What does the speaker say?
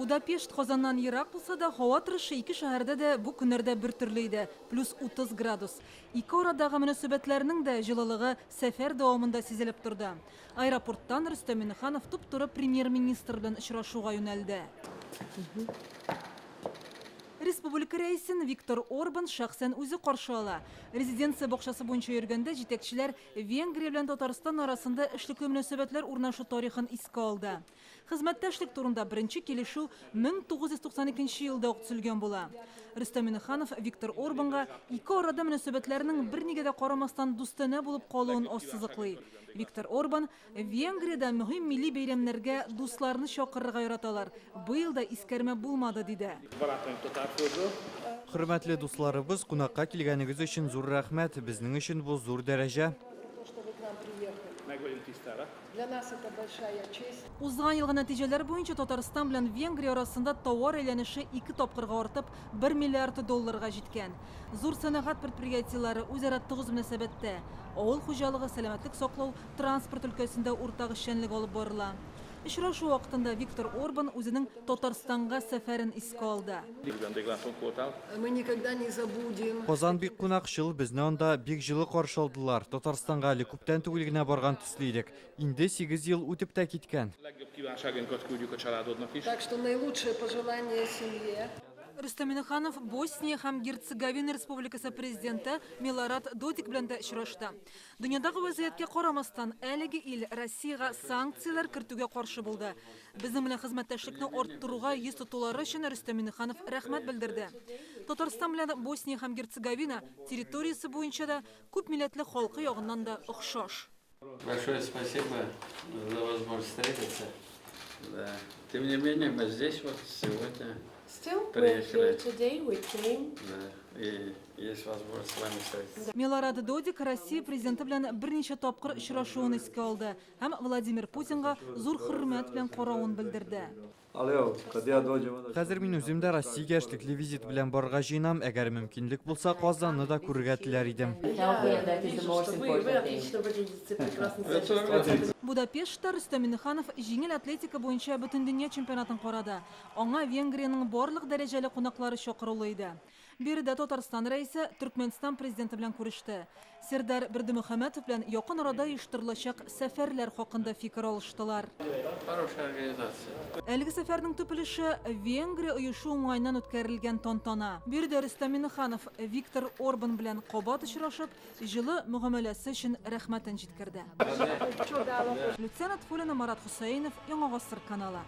Будапешт Қозаннан Ирак болса да, хауа тұрышы екі шәһәрдә дә бу көннәрдә бер төрле плюс 30 градус. Ике арадагы мөнәсәбәтләрнең дә җылылыгы сәфәр дәвамында сизелеп торды. Аэропорттан Рөстәм Миңнеханов туп-туры премьер-министр белән очрашуга юнәлде. Республика рәисен Виктор Орбан шәхсән үзе каршы ала. Резиденция бакчасы буенча йөргәндә җитәкчеләр Венгрия белән Татарстан арасында эшлекле мөнәсәбәтләр урнашу тарихын искә алды. Хезмәттәшлек турында беренче килешү 1992 елда ук төзелгән була. Рөстәм Миңнеханов Виктор Орбанга ике арада мөнәсәбәтләрнең бернигә дә карамастан дустана булып калуын ассызыклый. Виктор Орбан Венгриядә мөһим милли бәйрәмнәргә дусларны чакырырга яраталар. Быел да искәрмә булмады диде. Хөрмәтле дусларыбыз, кунакка килгәнегез өчен зур рәхмәт. Безнең өчен бу зур дәрәҗә. Узган елгы нәтиҗәләр буенча Татарстан белән Венгрия арасында товар әйләнеше 2 тапкырга артып, 1 миллиард долларга җиткән. Зур сәнәгать предприятиеләре үзара тыгыз мөнәсәбәттә. Авыл хуҗалыгы, сәламәтлек саклау, транспорт өлкәсендә уртак эшчәнлек алып барыла. Очрашу вакытында Виктор Орбан үзенең Татарстанга сәфәрен искә алды. Мы никогда не забудем. Казан бик кунакчыл, безне анда бик җылы каршы алдылар. Татарстанга әле күптән түгел генә барган төсле идек. Инде 8 ел үтеп тә киткән. Так что наилучшие пожелания семье. Рөстәм Миңнеханов Босния һәм Герцеговина Республикасы президенты Милорад Додик белән дә очрашты. Дөньядагы вазгыятькә карамастан, әлеге ил Россиягә санкцияләр кертүгә каршы булды. Безнең белән хезмәттәшлекне арттыруга йөз тотулары өчен Рөстәм Миңнеханов рәхмәт белдерде. Татарстан белән Босния һәм Герцеговина территориясе буенча да күп милләтле халкы ягыннан да охшаш. Большое спасибо за возможность встретиться. Да. Тем не менее, мы здесь вот сегодня. Приехали. Да, и есть возможность с вами встретиться. Милорад Додик Россия президенты белән берничә тапкыр очрашуын искә алды һәм Владимир Путинга зур хөрмәт белән каравын белдерде. Хәзер мин үзем дә Россиягә эшлекле визит белән барырга җыенам. Әгәр мөмкинлек булса, Казанны да күрергә теләр идем. Будапештта Рөстәм Миңнеханов җиңел атлетика буенча бөтендөнья чемпионатын карады. Аңа Венгриянең барлык дәрәҗәле кунаклары чакырылды иде. Биредә Татарстан рәисе Түркменстан президенты белән күреште. Сердар Бердимөхәммәтов белән якын арада оештырылачак сәфәрләр хакында фикер алыштылар. Хорошая организация. Әлеге сәфәрнең төп өлеше Венгрия оешу уңайыннан үткәрелгән тантана. Биредә Рөстәм Миңнеханов Виктор Орбан белән кабат очрашып, җылы мөгамәләсе өчен рәхмәтен җиткерде. Люцена Тфулина, Марат Хусаинов, Яңа Гасыр каналы.